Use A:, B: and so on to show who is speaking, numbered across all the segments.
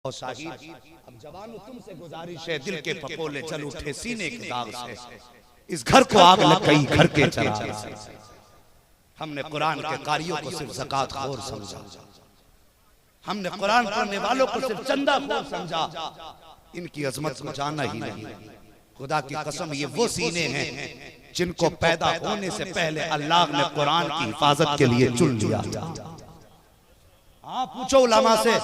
A: और शाहिद, अब जवानों तुमसे गुजारिश है, दिल के फपोले चल उठे सीने के दाग से, इस घर को आग लग गई घर के चराग से। हमने कुरान के कारियों को सिर्फ ज़कात खोर समझा, हमने कुरान पढ़ने वालों को सिर्फ चंदा खोर समझा, इनकी अजमत को जाना ही नहीं। खुदा की कसम, ये वो सीने हैं जिनको पैदा होने से पहले अल्लाह ने कुरान की हिफाजत के लिए चुन लिया था। हाँ, पूछो उलमा से,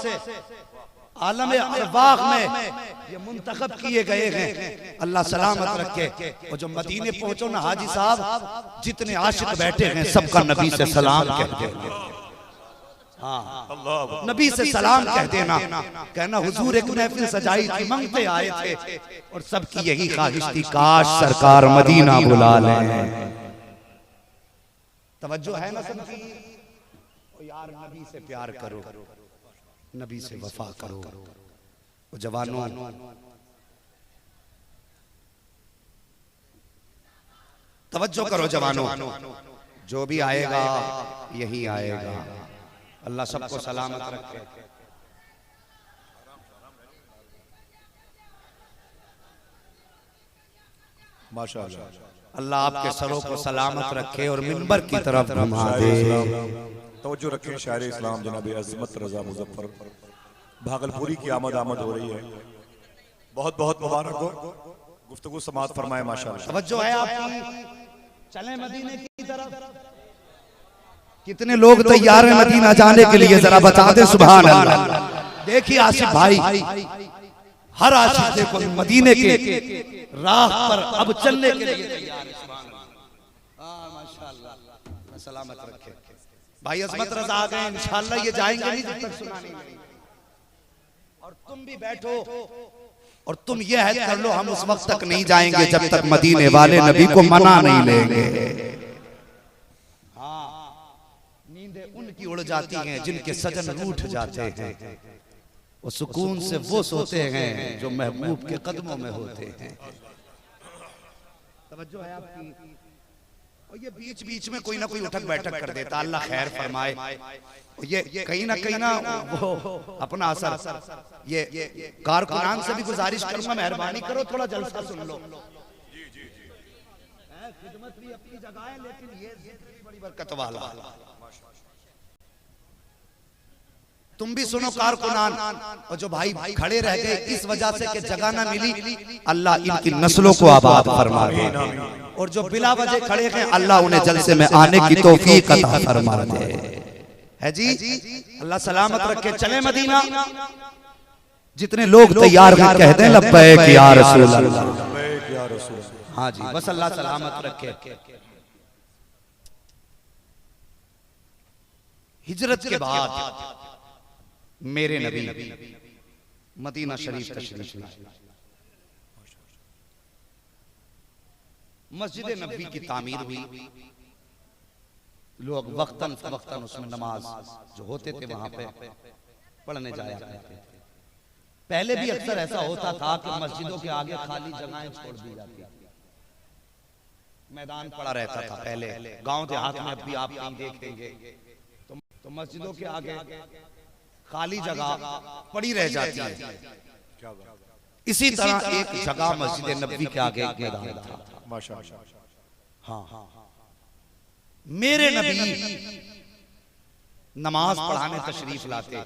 A: आलम अरवाह में ये मुंतखब किए गए हैं, अल्लाह सलामत रखे। और जो मदीने पहुंचो ना हाजी साहब, जितने आशिक बैठे हैं सबका नबी से सलाम कहते हैं। हाँ, नबी से सलाम कह देना, कहना हुजूर एक महफिल सजाई थी, मंगते आए थे और सबकी यही ख्वाहिश थी, काश सरकार मदीना बुला लें। तवज्जो है ना सबकी? यार नबी से प्यार करो, नबी से वफा करो। जवानों, तवज्जो करो जवानों, जो भी आएगा यही आएगा। अल्लाह सबको सलामत रखे। माशाअल्लाह, अल्लाह आपके सरों को सलामत रखे और मिंबर की तरफ घुमा दे।
B: तवज्जो रखें, शायर इस्लाम जनाब अज़मत रज़ा मुज़फ़्फ़र भागलपुरी की आमद हो रही है। बहुत बहुत मुबारक हो, गुफ्तगू समाअत फरमाए। माशाअल्लाह,
A: तवज्जो है आपकी। चलें मदीने की तरफ। कितने लोग तैयार हैं मदीना जाने के लिए, जरा बता दे सुभान अल्लाह। देखिए आसिफ भाई, हर आशिक देखो मदीने के राह पर अब चलने के लिए तैयार है। माशाअल्लाह, सलामत रखे। भाई अज़मत रज़ा आ गए, इंशाअल्लाह ये जाएंगे नहीं जब तक सुनानी नहीं। और तुम भी बैठो और तुम ये हद कर लो, हम उस वक्त तक नहीं जाएंगे जब तक मदीने वाले नबी को मना नहीं लेंगे। हाँ, नींदें उनकी उड़ जाती हैं जिनके सजन रूठ जाते हैं, वो सुकून से वो सोते हैं जो महबूब के कदमों में होते हैं। तवज्जो है आपकी? और ये बीच बीच में कोई ना कोई उठक बैठक कर देता, अल्लाह खैर फरमाए। ये कहीं ना वो अपना असर, ये कारकुनान से भी गुजारिश करूंगा, मेहरबानी करो थोड़ा जलसा सुन लो। खिदमत भी अपनी जगह है, लेकिन ये जिक्र बड़ी बरकत वाला। तुम भी सुनो कारकुनान। और जो भाई खड़े रह गए इस वजह से कि जगह ना मिली, अल्लाह इनकी नस्लों को आबाद फरमा दे। और जो बिला वजह खड़े हैं, अल्लाह उन्हें जलसे में आने की तौफीक अता फरमा दे। है जी, अल्लाह सलामत रखे। चले मदीना। जितने लोग तैयार हैं कह दें लब्बैक या रसूल अल्लाह। हाँ जी, बस अल्लाह सलामत रखे। हिजरत के बाद मेरे नबी मदीना शरीफ तशरीफ लाए। मस्जिद नबी की तामीर हुई, लोग वक्तन फवक्तन उसमें नमाज जो होते थे वहां पे पढ़ने जाया करते थे। पहले भी अक्सर ऐसा होता था कि मस्जिदों के आगे खाली जगहें छोड़ दी जाती थी, मैदान पड़ा रहता था पहले। गांव देहात में अब भी आप कहीं देखेंगे तो मस्जिदों के आगे खाली जगह पड़ी रह जाती है। इसी तरह एक जगह मस्जिद नबी के आगे एक मैदान था। माशाअल्लाह। हाँ, मेरे नबी नमाज पढ़ाने तशरीफ लाते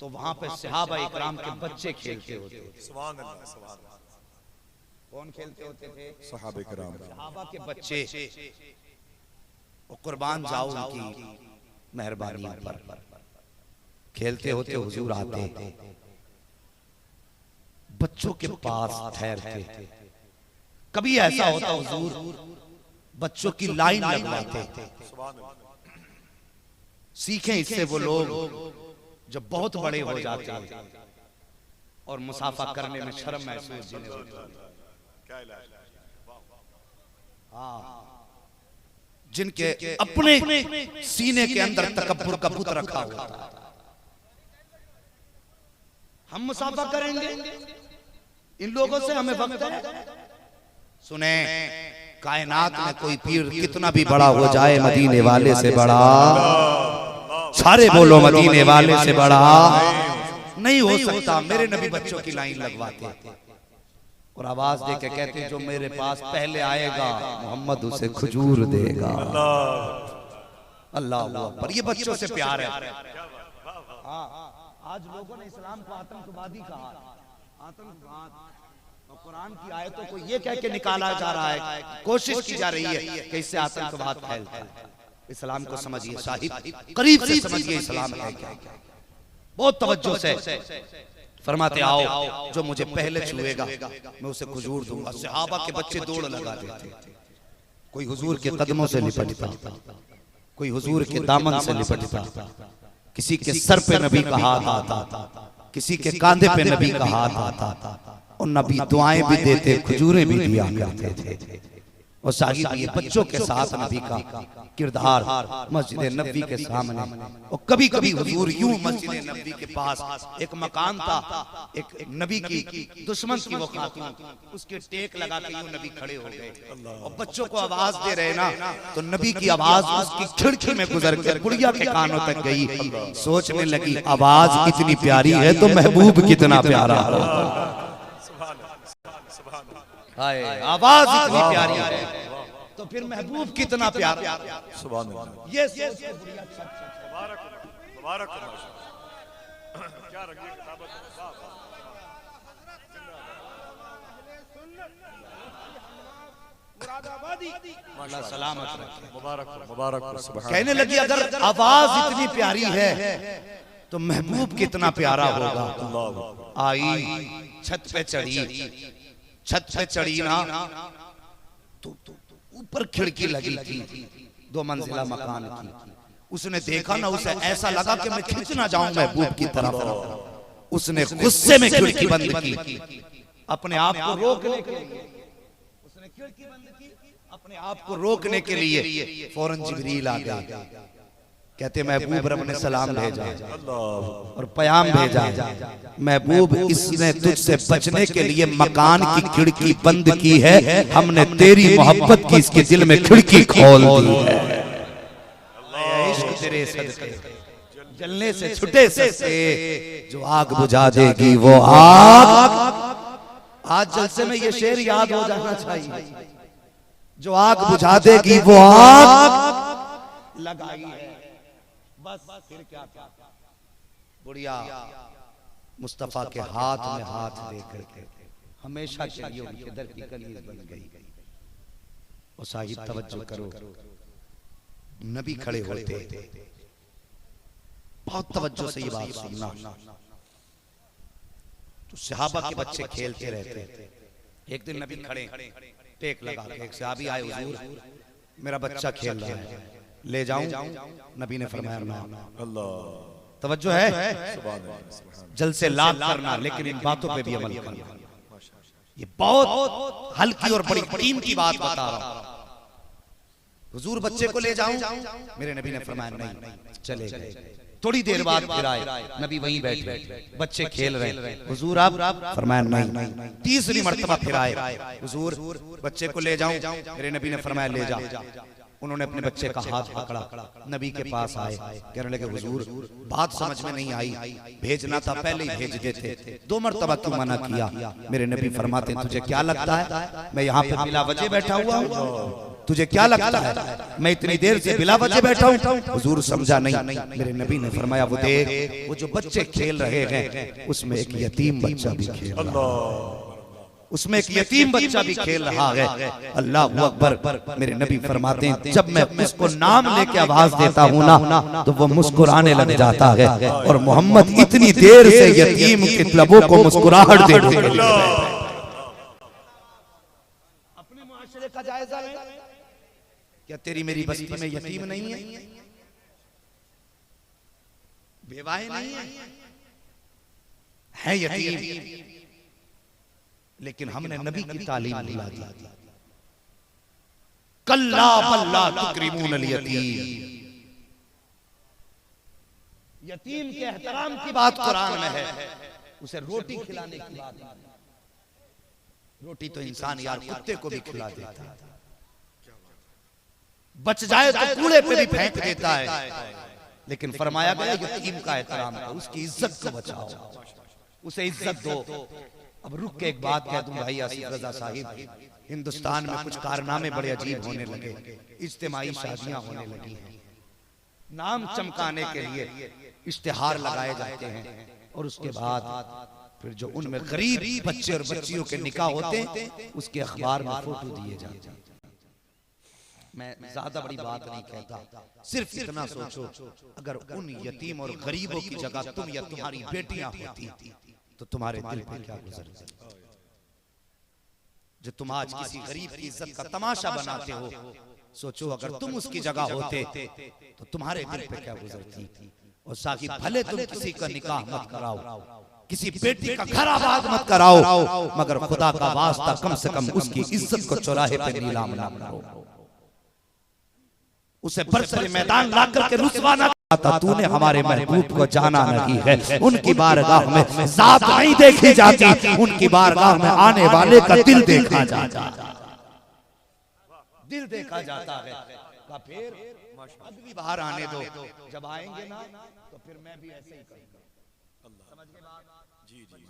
A: तो वहां पे सहाबा इकराम के बच्चे खेलते होते थे। सुभान अल्लाह, सुभान अल्लाह। कौन खेलते होते थे? सहाबा इकराम, सहाबा के बच्चे। और कुर्बान जाओ उनकी मेहरबानी पर। खेलते होते हुजूर आते, बच्चों के पास ठहरते। कभी ऐसा होता हुजूर बच्चों की लाइन लगवाते। सीखें इससे वो लोग जो बहुत बड़े हो जाते हैं और मुसाफा करने में शर्म महसूस जिन्हें होती है। हाँ, जिनके अपने सीने के अंदर तकब्बुर का बुत रखा हुआ था। हम मुसाफा करेंगे, इन लोगों से हमें वक्त है। सुने, कायनात में कोई पीर कितना भी बड़ा हो जाए, मदीने वाले से बड़ा। सारे बोलो मदीने वाले से बड़ा। नहीं हो सकता। मेरे नबी बच्चों की लाइन लगवाते और आवाज दे के कहते जो मेरे पास पहले आएगा मोहम्मद उसे खजूर देगा। अल्लाह अकबर। ये बच्चों से प्यार है। आज लोगों ने इस्लाम को आतंकवादी कहा, आतंकवाद, और कुरान की आयतों को ये कह के निकाला जा रहा है, कोशिश की जा रही है कि इससे आतंकवाद फैलता है। इस्लाम को समझिए साहिब, करीब से समझिए इस्लाम है क्या। बहुत तवज्जो से फरमाते आओ जो मुझे पहले छुएगा मैं उसे खजूर दूंगा। सहाबा के बच्चे दौड़ लगा देते, कोई हुजूर के कदमों से लिपटता, कोई हुजूर के दामन से लिपटता, किसी के सर पे नबी का हाथ आता, किसी के कांधे पे नबी का हाथ आता, और नबी दुआएं भी देते, खजूरें भी दिया करते थे। और साहिब ये बच्चों के साथ नबी का किरदार मस्जिद नबी के सामने। और कभी कभी हुजूर यूं मस्जिद नबी के पास एक मकान था, एक नबी की दुश्मन की वो खातून, उसके टेक लगा के यूं नबी खड़े हो गए और बच्चों को आवाज दे रहे ना, तो नबी की आवाज उसकी खिड़की में गुजर कर गुड़िया के कानों तक गई। सोचने लगी आवाज इतनी प्यारी है तो महबूब कितना प्यारा हो। आवाज इतनी प्यारी है तो फिर महबूब कितना प्यारा।
B: सुभान अल्लाह।
A: ये
B: मुबारक क्या रंगी किताबत
A: सलामत रखे।
B: मुबारक सुभान।
A: कहने लगी अगर आवाज इतनी प्यारी है तो महबूब कितना प्यारा होगा। आई छत पे चढ़ी, छत पे चढ़ी ना तो ऊपर खिड़की लगी थी 2 मंजिला मकान की। उसने देखा ना, उसे ऐसा लगा कि मैं खिंच ना जाऊं महबूब की तरफ। उसने गुस्से में खिड़की बंद की, अपने आप को रोकने के लिए। उसने खिड़की बंद की अपने आप को रोकने के लिए। फौरन जिब्रील आ गया, कहते महबूब रब ने सलाम भेजा और पयाम भेजा, महबूब इसने तुझसे बचने के लिए मकान की खिड़की बंद की है, हमने तेरी मोहब्बत की इसके दिल में खिड़की खोल दी है। इश्क तेरे सदके जलने से छुटे सकते, जो आग बुझा देगी वो आग। आज जलसे में ये शेर याद हो जाना चाहिए, जो आग बुझा देगी वो आग लगाई है। बस फिर क्या था, बुढ़िया मुस्तफा के हाथ में हाथ लेकर के हमेशा के लिए उनके दर की कलीज बन गई। और साहिब तवज्जो करो, नबी खड़े होते, बहुत तवज्जो से ये बात सुनना। तो सहाबा के बच्चे खेलते रहते। एक दिन नबी खड़े टेक लगा के, एक सहाबी आए, हुजूर मेरा बच्चा खेल रहा है, ले जाऊं? नबी ने फरमाया ना। अल्लाह तवज्जो है, जल से लाभ करना, लेकिन इन बातों पे भी अमल करना। ये बहुत हल्की और बड़ी कीमती बात बता रहा हूं। हुजूर बच्चे को ले जाऊं? मेरे नबी ने फरमाया नहीं, चले गए। थोड़ी देर बाद फिर आए, नबी वहीं बैठे, बच्चे खेल रहे। हुजूर आप? फरमाया नहीं। तीसरी मर्तबा फिर आए, हुजूर बच्चे को ले जाऊं? मेरे नबी ने फरमाया ले जा। उन्होंने अपने बच्चे का हाथ पकड़ा, नबी के पास आए, कहने लगे हुजूर बात समझ में नहीं आई, भेजना था पहले ही भेज देते, 2 मर्तबा क्यों मना किया? मेरे नबी फरमाते तुझे क्या लगता है मैं यहाँ पे बिला वजह बैठा हुआ हूँ? तुझे क्या लगता है मैं इतनी देर से बिला वजह बैठा हूँ? हुजूर समझा नहीं। मेरे नबी ने फरमाया वो देख, वो जो बच्चे खेल रहे हैं उसमें एक यतीम बच्चा भी खेल रहा है, उसमें एक यतीम बच्चा भी खेल रहा है। अल्लाह अकबर। मेरे नबी फरमाते हैं जब मैं उसको नाम लेके आवाज देता हूँ ना तो वो मुस्कुराने लग जाता है। और मोहम्मद इतनी देर से यतीम के लबों को मुस्कुराहट देने के लिए अपने मुआशरे का जायजा लें। क्या तेरी मेरी बस्ती में यतीम नहीं है, बेवाहे नहीं है यतीम, लेकिन हमने नबी की तालीम भुला दी। कल्ला बल्ला तुकरिमून अल यतीम, यतीम के एहतराम की बात कुरान में है, उसे रोटी खिलाने की बात। रोटी तो इंसान यार कुत्ते को भी खिला देता है, बच जाए तो कूड़े पे भी फेंक देता है, लेकिन फरमाया गया यतीम का एहतराम करो, उसकी इज्जत को बचाओ, उसे इज्जत दो। अब रुक के एक बात कह दूं भाई आसिफ रजा साहिब, हिंदुस्तान में कुछ कारनामे बड़े अजीब होने लगे, इज्तिमाई शादियां होने लगी हैं, नाम चमकाने के लिए इश्तिहार लगाए जाते हैं और उसके बाद फिर जो उनमें गरीब बच्चे और बच्चियों के निकाह होते हैं उसके अखबार में फोटो दिए जाते हैं। मैं ज्यादा बड़ी बात नहीं कहता, सिर्फ इतना सोचो अगर उन यतीम और गरीबों की जगह तुम या तुम्हारी बेटियां होती तो तुम्हारे दिल पे क्या गुजरती। जो तुम आज किसी गरीब की इज्जत का तमाशा बनाते हो, सोचो अगर तुम उसकी जगह होते तो तुम्हारे दिल पे क्या गुजरती। और साकी भले तुम किसी का निकाह मत कराओ, किसी बेटी का घर आबाद मत कराओ, मगर खुदा का वास्ता कम से कम उसकी इज्जत को चौराहे पे नीलाम ना करो, उसे बरसरे मैदान ला करके रुसवा ना। तूने हमारे महबूब को जाना नहीं है, उनकी बारगाह में जात नहीं देखी जाती, उनकी बारगाह में आने वाले का दिल देखा जाता, दिल देखा जाता है। का फिर अभी बाहर आने दो, जब आएंगे ना तो फिर मैं भी ऐसे ही करूंगा, समझ गए बात? जी जी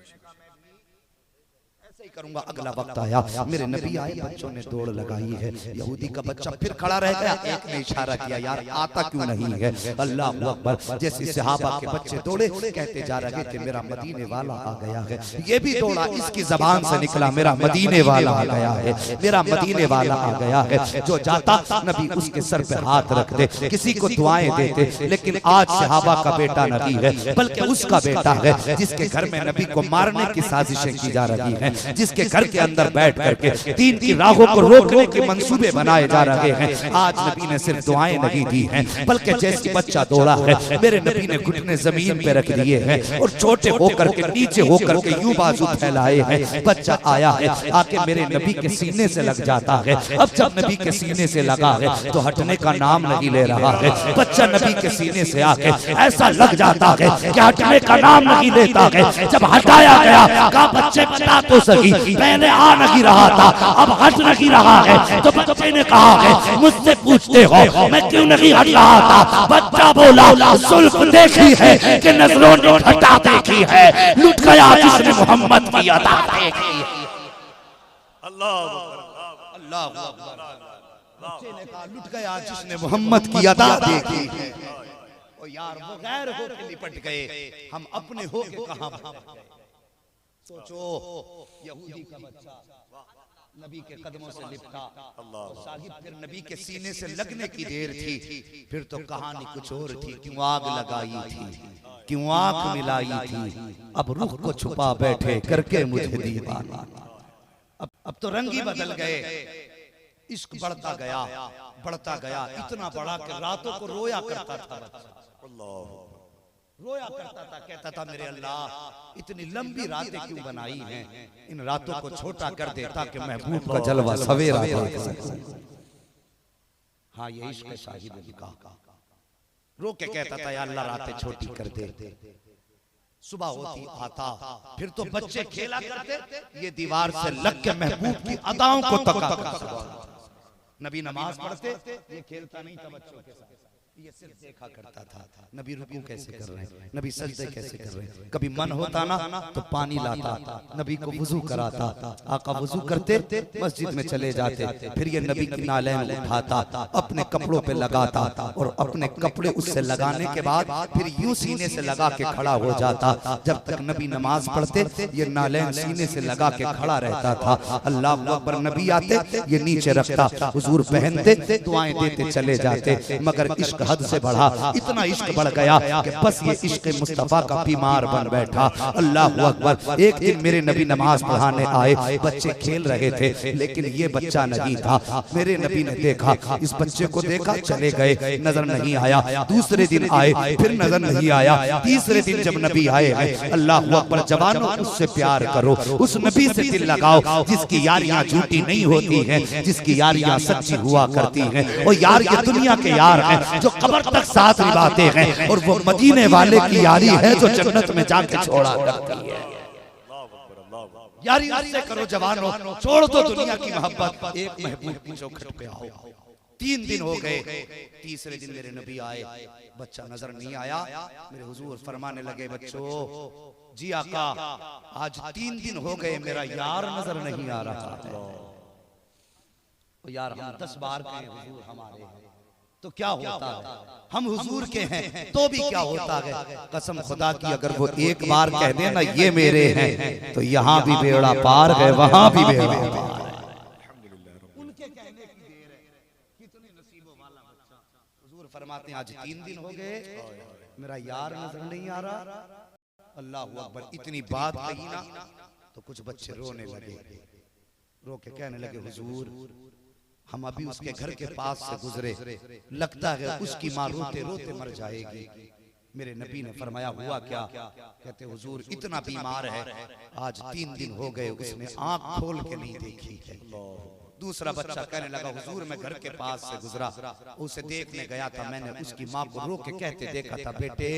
A: ऐसे ही करूंगा। अगला वक्त आया, मेरे नबी आए, बच्चों ने दौड़ लगाई है, यहूदी का बच्चा फिर खड़ा रह गया, एक ने इशारा किया यार आता क्यों नहीं है। अल्लाह अकबर, जैसे सहाबा के बच्चे दौड़े कहते जा रहे थे मेरा मदीने वाला आ गया है, ये भी दौड़ा, इसकी जबान से निकला मेरा मदीने वाला आ गया है, मेरा मदीने वाला आ गया है। जो जाता नबी उसके सर पे हाथ रखते, किसी को दुआएं देते। लेकिन आज सहाबा का बेटा नबी है, बल्कि उसका बेटा है जिसके घर में नबी को मारने की साजिशें की जा रही हैं, जिसके घर के अंदर बैठ करके दीन की राहों को रोकने के मंसूबे बनाए जा रहे हैं। आज नबी ने सिर्फ दुआएं नहीं दी हैं, बल्कि जैसे बच्चा दौड़ा है मेरे नबी ने घुटने जमीन पे रख दिए हैं और छोटे होकर के नीचे होकर के यूं बाजू फैलाए हैं। बच्चा आया है, आके मेरे नबी के सीने से लग जाता है। अब जब नबी के सीने से लगा है तो हटने का नाम नहीं ले रहा है। बच्चा नबी के सीने से आके ऐसा लग जाता है कि हटने का नाम नहीं लेता है। जब हटाया गया कहा बच्चे बता तो सही, पहले आ नहीं रहा था अब हट नहीं रहा है। तो बच्चे ने कहा है मुझसे पूछते हो मैं क्यों नहीं हट रहा था। बच्चा बोला सुल्फ देखी है कि नजरों ने हटा देखी है, लुट गया जिसने मोहम्मद की अदा देखी है। अल्लाह अकबर, बच्चे ने कहा लुट गया जिसने मोहम्मद की अदा देखी है। ओ यार वो गैर हो के लिपट गए, हम अपने हो के कहां भाग। सोचो यहूदी का बच्चा नबी के कदमों से लिपटा, साहिब फिर नबी के सीने से लगने की देर थी, फिर तो कहानी कुछ और थी। क्यों आग लगाई थी, क्यों आंख मिलाई थी, अब रुख को छुपा बैठे करके मुझे दीवाना। अब तो रंग ही बदल गए, इश्क बढ़ता गया बढ़ता गया, इतना बड़ा कि रातों को रोया करता था, रोया करता था, कहता था मेरे अल्लाह इतनी लंबी रातें क्यों बनाई हैं, इन रातों को छोटा कर दे ताकि महबूब का जलवा सवेरा देख सकूं। हाँ ये इश्क साहिब का रो के कहता था या अल्लाह रातें छोटी कर दे। सुबह होती आता, फिर तो बच्चे खेला करते, ये दीवार से लग के महबूब की अदाओं को तका। नबी नमाज पढ़ते, ये खेलता नहीं था बच्चों के साथ, ये सिर्फ देखा करता था नबी रुकू कैसे कर रहे हैं, नबी सजदे कैसे कर रहे हैं। कभी मन होता ना तो पानी लाता, नबी को वुजू कराता, आका वुजू करते मस्जिद में चले जाते, फिर ये नबी की नालैन उठाता, अपने कपड़ों पे लगाता और अपने कपड़े उससे लगाने के बाद फिर यूं सीने से लगा के खड़ा हो जाता। जब तक नबी नमाज पढ़ते ये नालैन सीने से लगा के खड़ा रहता था। अल्लाह अकबर, नबी आते ये नीचे रखता, हुजूर पहनते, दुआएं देते चले जाते। मगर इश्क हद से बढ़ा, इतना इश्क बढ़ गया कि बस ये इश्क मुस्तफा का बीमार बन बैठा। अल्लाह अकबर, एक दिन मेरे नबी नमाज पढ़ाने आए, बच्चे खेल रहे थे लेकिन ये बच्चा नहीं था। मेरे नबी ने देखा, इस बच्चे को देखा, चले गए, नजर नहीं आया। दूसरे दिन आए, फिर नजर नहीं आया। तीसरे दिन जब नबी आए, अल्लाह अकबर, जवानों उससे प्यार करो, उस नबी से दिल लगाओ जिसकी यारियां झूठी नहीं होती हैं, जिसकी यारियां सच्ची हुआ करती हैं। और यार ये दुनिया के यार हैं जो कब्र तक साथ निभाते हैं, और वो मदीने वाले की यारी है जो जन्नत में जाके छोड़ा करती है। यारी से करो जवानों, छोड़ दो दुनिया की मोहब्बत, एक महबूब की चौखट पे आओ। 3 दिन हो गए, तीसरे दिन मेरे नबी आए, बच्चा नजर नहीं आया। मेरे हुजूर फरमाने लगे, बच्चों जी आका, आज 3 दिन हो गए मेरा यार नजर नहीं आ रहा है। तो यार हम 10 बार कहें हुजूर हमारे हैं तो क्या होता है, हम हुजूर के हैं तो भी क्या होता है। कसम खुदा की अगर वो एक बार कह दे ना ये मेरे हैं, तो यहाँ भी बेड़ा पार है, वहां भी बेड़ा पार है। उनके कहने की देर है, कितने नसीबों वाला बच्चा। हुजूर फरमाते हैं आज 3 दिन हो गए मेरा यार नजर नहीं आ रहा। अल्लाह अकबर, इतनी बात कही ना तो कुछ बच्चे रोने लगे, रो के कहने लगे हुजूर हम अभी उसके घर के पास से गुजरे, लगता है उसकी माँ रोते रोते मर जाएगी। मेरे नबी ने फरमाया हुआ क्या? कहते हुजूर इतना बीमार है, आज 3 दिन हो गए उसने आंख खोल के नहीं देखी है। दूसरा बच्चा कहने लगा हुजूर मैं घर के पास से गुजरा, उसे देखने गया था, मैंने उसकी माँ को रो के कहते देखा था, बेटे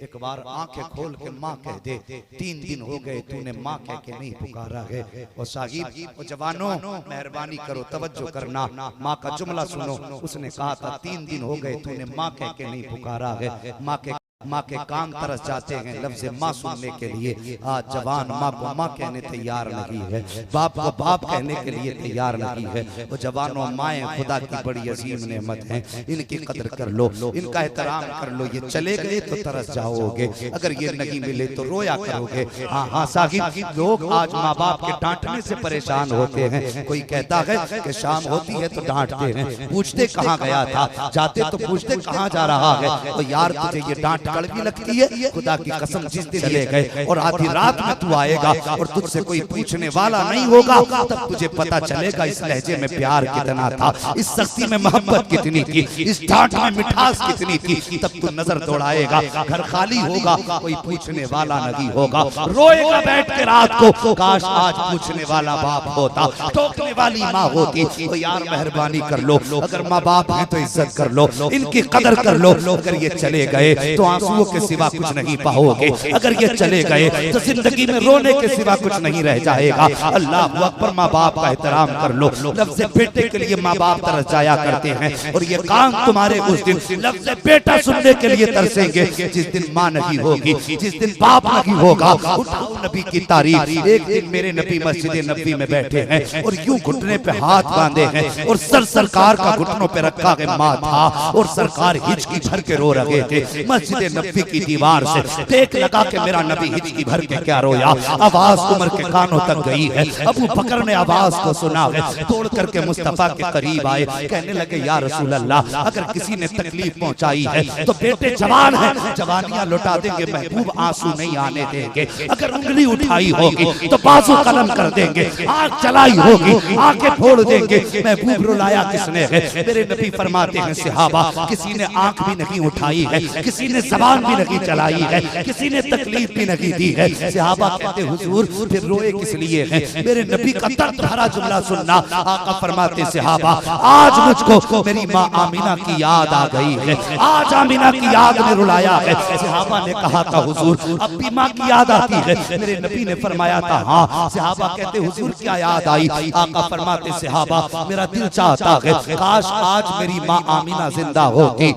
A: एक बार आंखें खोल के माँ कह दे, 3 दिन हो गए तूने माँ कह के नहीं पुकारा है। और साहिब और जवानों मेहरबानी करो, तवज्जो करना, माँ का जुमला सुनो। उसने कहा था 3 दिन हो गए तूने माँ कह के नहीं पुकारा है। माँ के कान तरस जाते हैं लफ्ज़ माँ सुनने के लिए। आज जवान माँ को माँ कहने तैयार नहीं है, बाप को बाप कहने के लिए तैयार नहीं है। वो जवानों माएँ खुदा की बड़ी अजीम नेमत हैं, इनकी कदर कर लो, इनका एहतराम कर लो। ये चले गए तो तरस जाओगे, अगर ये नहीं मिले तो रोया करोगे। हाँ हाँ साहिब, लोग आज माँ बाप के डांटने से परेशान होते हैं। कोई कहता है कि शाम होती है तो डांटते हैं, पूछते कहाँ गया था, जाते तो पूछते कहाँ जा रहा है। तो यार तुझे ये डांट कड़वी लगती है, खुदा की कसम जिस दिन चले गए और आधी रात में तू आएगा और तुझसे कोई पूछने वाला नहीं होगा, तब तुझे पता चलेगा इस लहजे में प्यार कितना था, इस सख्ती में मोहब्बत कितनी थी, इस डांट में मिठास कितनी थी। तब तू नजर दौड़ाएगा, घर खाली होगा, कोई पूछने वाला नहीं होगा, रोएगा बैठ के रात को, काश आज पूछने वाला बाप होता, टोकने वाली माँ होती। तो यार मेहरबानी कर लो, अगर माँ बाप है तो इज्जत कर लो, इनकी कदर कर लो। अगर ये चले गए तो आंसुओं के सिवा कुछ नहीं पाओगे, अगर ये चले गए तो जिंदगी में रोने के सिवा कुछ नहीं रह जाएगा। अल्लाह अकबर, माँ बाप का एहतराम कर लो। लफ्ज़ बेटे के लिए माँ बाप तरस जाया करते हैं, और ये कान तुम्हारे उस दिन लफ्ज़ बेटा सुनने के लिए तरसेंगे जिस दिन माँ नहीं होगी, जिस दिन बाप नहीं होगा। उठाओ नबी की तारीफ। एक दिन मेरे नबी मस्जिद नबी में बैठे हैं और यूं घुटने पे हाथ बांधे हैं और सरकार का घुटनों पे रखा गया माथा, और सरकार हिचकी भर के रो रहे थे। मस्जिद नबी की दीवार से टेक लगा के मेरा नबी हिचकी भर के क्या रोया। आवाज उमर के कानों तक गई है। अबू बकर ने आवाज को सुना है, तोड़ करके मुस्तफा के करीब आए, कहने लगे या रसूल अल्लाह, अगर किसी ने तकलीफ पहुंचाई है तो बेटे जवान है, जवानियां लौटा देंगे, महबूब आंसू नहीं आने देंगे। अगर उंगली उठाई होगी तो बाजू कलम कर देंगे, आंख चलाई होगी आंखें फोड़ देंगे। महबूब रुलाया किसने है? मेरे नबी फरमाते हैं सहाबा, किसी ने आंख भी नहीं उठाई है, किसी ने जबान भी नहीं चलाई है, किसी ने तकलीफ भी नहीं दी है। सहाबा कहते हुजूर फिर रोए किस लिए हैं? मेरे नबी का दर्द भरा जुमला सुनना। आका फरमाते सहाबा, आज मुझको मेरी माँ आमिना की याद आ गई है, आज आमिना की याद में रुलाया है। सहाबा ने कहा था हुजूर अब भी माँ की याद आती है? मेरे नबी ने फरमाया था हाँ। सहाबा कहते हुजूर क्या याद आई? आका फरमाते सहाबा, मेरा दिल चाहता है काश आज मेरी माँ आमिना जिंदा होती,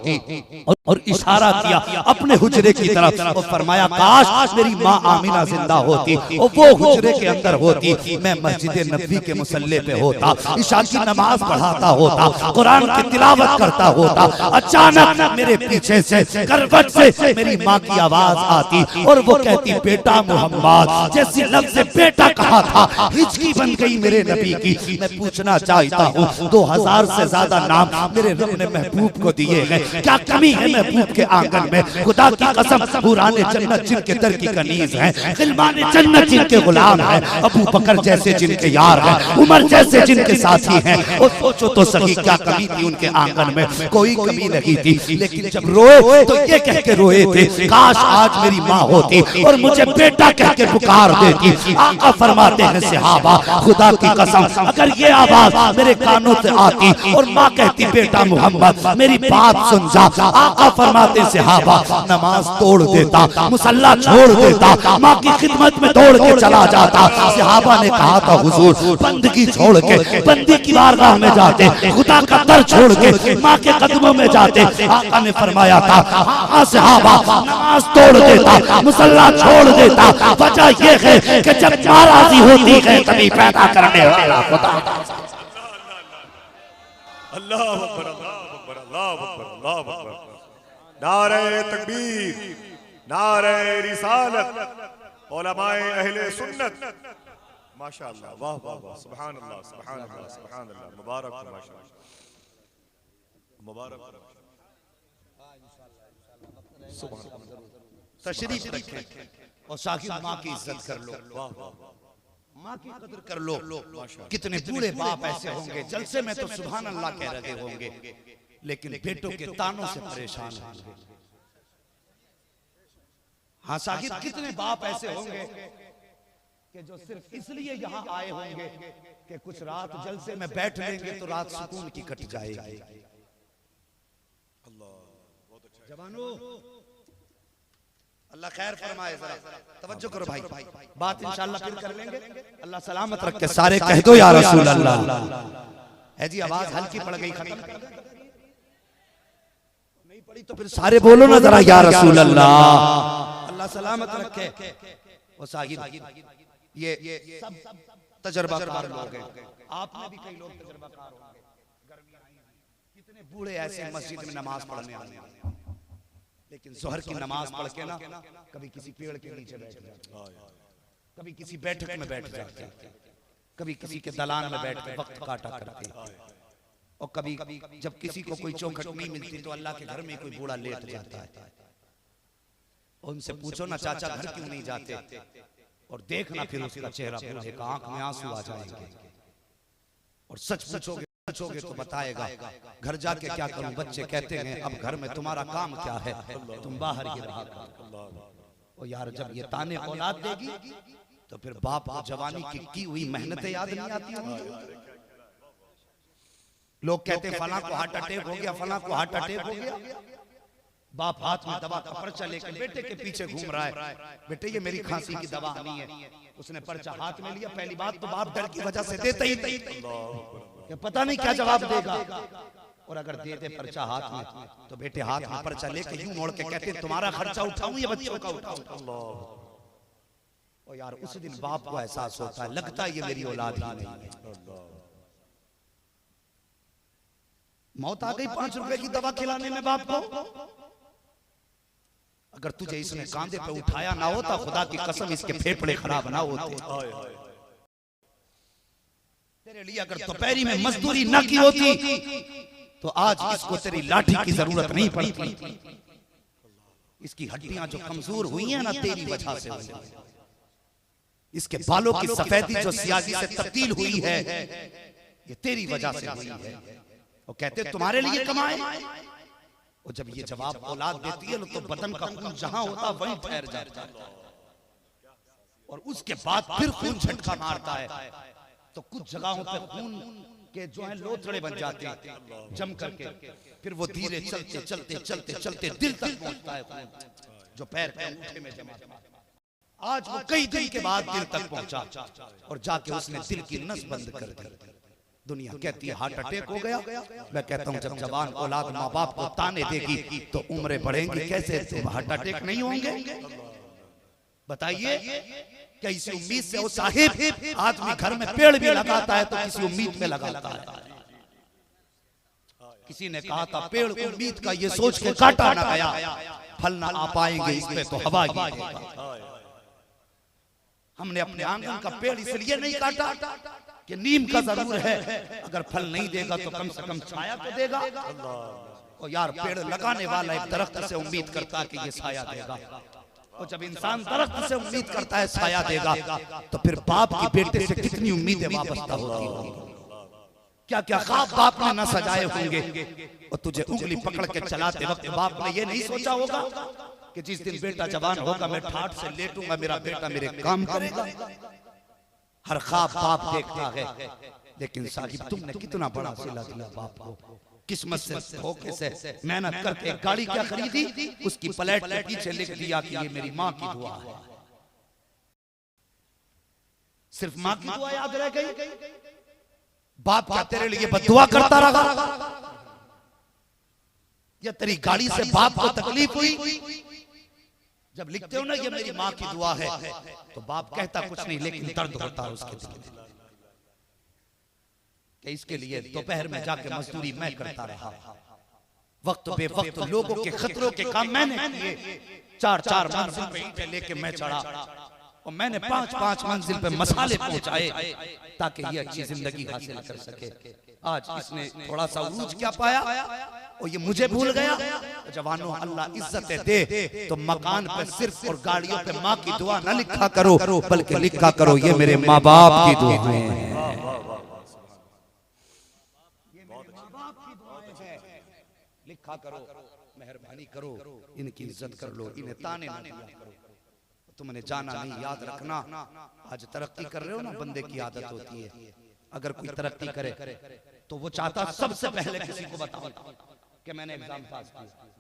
A: और इशारा किया अपने हुजरे की तरफ और फरमाया काश मेरी माँ आमिना जिंदा होती और वो हुजरे के अंदर होती, मैं मस्जिद नबी के मुसल्ले पे होता, इशा की नमाज पढ़ाता होता, कुरान की तिलावत करता होता। अचानक मेरे पीछे से करवट से मेरी माँ की आवाज आती और वो कहती बेटा मोहम्मद। जैसे लफ्ज़ बेटा कहा था हिचकी बन गई मेरे नबी की। मैं पूछना चाहता हूँ 2000 से ज्यादा नाम मेरे रब ने महबूब को दिए हैं, क्या कमी है महबूब के आंगन में? खुदा की कसम हुराने जन्नत जिनके दर की कनीज हैं, गिलमाने जन्नत जिनके गुलाम हैं, अबू बकर जैसे जिनके यार हैं, उमर जैसे जिनके साथी हैं। और सोचो तो सही क्या कमी थी उनके आंगन में? कोई कमी नहीं थी। लेकिन जब रोए तो ये कह के रोए थे काश आज मेरी माँ होती और मुझे बेटा कह के पुकार देती। आका फरमाते हैं सहाबा, खुदा की कसम अगर ये आवाज मेरे कानों से आती और माँ कहती बेटा मोहम्मद मेरी बात सुन जा, आका आका फरमाते सहाबा नमाज तोड़ देता, मुसल्ला छोड़ देता, माँ की खिदमत में दौड़ के चला जाता। सहाबा ने कहा था हुजूर बंदगी छोड़ के बंदी की बारगाह में जाते, खुदा का दर छोड़ के माँ के कदमों में जाते। आका ने फरमाया था हाँ सहाबा नमाज तोड़ देता, मुसल्ला छोड़ देता। वजह ये है कि जब नाराजी होती है तभी पैदा करने वाला खुदा।
B: अल्लाह अकबर, अल्लाह अकबर, अल्लाह अकबर, अल्लाह अकबर। नारे तकबीर, नारे रिसालत, उलमाए अहले सुन्नत। माशाअल्लाह, वाह वाह वाह, सुभान अल्लाह, सुभान अल्लाह, सुभान अल्लाह। मुबारक हो, माशाअल्लाह, मुबारक हो।
A: तशरीफ रखें और साकिब माँ की इज्जत कर लो,
B: वाह वाह,
A: माँ की कदर कर लो। कितने बूढ़े बाप ऐसे होंगे जलसे में तो सुभान अल्लाह कह रहे होंगे, लेकिन बेटों के तानों से परेशान होंगे। हाँ साकिब कितने बाप ऐसे होंगे कि जो सिर्फ इसलिए यहाँ आए होंगे कि कुछ रात जलसे में बैठ लेंगे तो रात सुकून की कट जाएगी। जवानों अल्लाह खैर फरमाए, जरा तवज्जो करो भाई, बात इंशाअल्लाह फिर कर लेंगे। अल्लाह सलामत रखे। सारे कह दो या रसूल अल्लाह। है जी आवाज हल्की पड़ गई, खत्म नहीं पड़ी तो फिर सारे बोलो ना जरा या रसूल अल्लाह। अल्लाह सलामत रखे। वो साहिब ये सब तजर्बाकार लोग हैं, आपने भी कई लोग तजर्बाकार होंगे। गर्मी आई है, कितने बूढ़े ऐसे मस्जिद में नमाज पढ़ने आने हैं, लेकिन जोहर की नमाज पढ़ के ना कभी किसी पेड़ के नीचे बैठ जाते, कभी किसी बैठक में बैठ जाते, कभी किसी के दलान में बैठ के वक्त काटा करते, और कभी जब किसी को कोई चौखट नहीं मिलती तो अल्लाह के घर में कोई बूढ़ा लेट जाता है। उनसे पूछो ना चाचा घर क्यों नहीं जाते, और देखना फिर उसका चेहरा बूढ़े का आंख में आंसू आ जाएंगे। और सच पूछोगे तो बताएगा घर जाके क्या करूं, बच्चे कहते हैं अब घर में तुम्हारा काम क्या है, तुम बाहर ही रहा करो। और यार जब ये ताने औलाद देगी तो फिर बाप को जवानी की हुई मेहनतें याद नहीं आती होंगी। लोग कहते हैं फलां को हार्ट अटैक हो गया, फलां को हार्ट अटैक हो गया, बाप हाथ में दवा का पर्चा लेकर बेटे के पीछे घूम रहा है, बेटे ये मेरी खांसी की दवा नहीं है। उसने पर्चा हाथ में लिया, पहली बात तो बाप डर की वजह से देता ही नहीं, कि पता नहीं क्या जवाब देगा। और अगर दे दे पर्चा हाथ में तो बेटे हाथ में पर्चा लेके यूं मोड़ के कहते तुम्हारा खर्चा उठाऊं या बच्चों का उठाऊं। और यार उस दिन बाप को एहसास होता है लगता है ये मेरी औलाद ही नहीं है। मौत आ गई 5 रुपए की दवा खिलाने में बाप को। अगर तुझे इसने कांधे पे उठाया ना होता, खुदा की कसम इसके फेफड़े खराब ना होते। तेरे लिए अगर दोपहरी में मजदूरी ना की होती तो आज इसको तेरी लाठी की जरूरत नहीं पड़ती। इसकी हड्डियां जो कमजोर हुई हैं ना तेरी वजह से हुई है। इसके बालों की सफेदी जो सियाही से तब्दील हुई है ये तेरी वजह से हुई है। वो कहते तुम्हारे लिए कमाए, और जब ये जवाब औलाद देती है तो बदन का खून जहां होता वहीं ठहर जाता है, और उसके बाद फिर खून झटका मारता है तो कुछ जगहों पे खून के जो है लोथड़े बन जाते हैं जम करके, फिर वो धीरे चलते चलते चलते चलते दिल तक पहुंचता है खून जो पैर के अंगूठे में जमा था। आज वो कई दिन के बाद दिल तक पहुंचा और जाके उसने दिल की नस बंद कर दी। दुनिया कहती है हार्ट अटैक हो गया, मैं कहता हूं जब जवान औलाद माँ बाप को ताने देगी तो उम्रें बढ़ेंगी, कैसे तुम हार्ट अटैक नहीं होंगे? बताइए क्या इसी उम्मीद से वो साहिब आदमी घर में पेड़ भी लगाता है तो किसी उम्मीद में लगाता है। किसी ने कहा था पेड़ उम्मीद का ये सोच के काटा ना गया, फल ना आ पाएंगे इस पे तो हवा ही देगा। हमने अपने आंगन का पेड़ इसलिए नहीं काटा कि नीम का जरूर है, अगर फल नहीं देगा तो कम से कम छाया तो देगा। और यार पेड़ लगाने वाला एक दरख्त से उम्मीद करता है कि ये साया देगा, और जब इंसान दरख्त से उम्मीद करता है साया देगा तो फिर बाप की बेटे से कितनी उम्मीदें वाबस्ता होती होंगी। क्या क्या ख्वाब बाप ने न सजाए होंगे, और तुझे उंगली पकड़ के चलाते वक्त बाप ने ये नहीं सोचा होगा कि जिस दिन बेटा जवान होगा मैं ठाठ से लेटूंगा, मेरा बेटा मेरे काम करेगा। हर ख्वाब बाप देखता है, लेकिन साहिब तुमने कितना बड़ा सिला दिया बाप को। किस्मत से धोखे से मेहनत करके एक गाड़ी क्या खरीदी, उसकी प्लेट के पीछे लिख दिया कि ये मेरी माँ की दुआ है। सिर्फ माँ की दुआ याद रह गई, बाप क्या तेरे लिए बद्दुआ करता रहा, या तेरी गाड़ी से बाप को तकलीफ हुई? जब लिखते हो ना ये मेरी माँ की दुआ है, तो बाप कहता कुछ नहीं, लेकिन दर्द होता है उसके दिल में कि इसके लिए दोपहर में जाके मजदूरी मैं करता रहा, वक्त बेवक्त लोगों के खतरों के काम मैंने किए, 4-4 मंजिल पे ईंटें लेके मैं चढ़ा, और मैंने 5-5 मंजिल पे मसाले पहुंचाए ताकि ये अच्छी जिंदगी हासिल कर सके। आज इसने थोड़ा सा उरूज क्या पाया और ये मुझे भूल गया। जवानों, अल्लाह इज्जतें दे तो मकान पे सिर्फ और गाड़ियों पे माँ की दुआ न लिखा करो, बल्कि लिखा करो ये मेरे माँ बाप की दुआएं हैं, लिखा करो, मेहरबानी करो, इनकी इज्जत कर लो, इन्हें ताने ना दिया करो। तुमने जाना नहीं, याद रखना, आज तरक्की कर रहे हो ना, बंदे की आदत होती है अगर कोई तरक्की करे तो वो चाहता सबसे पहले किसी को बताओ कि मैंने एग्जाम पास किया।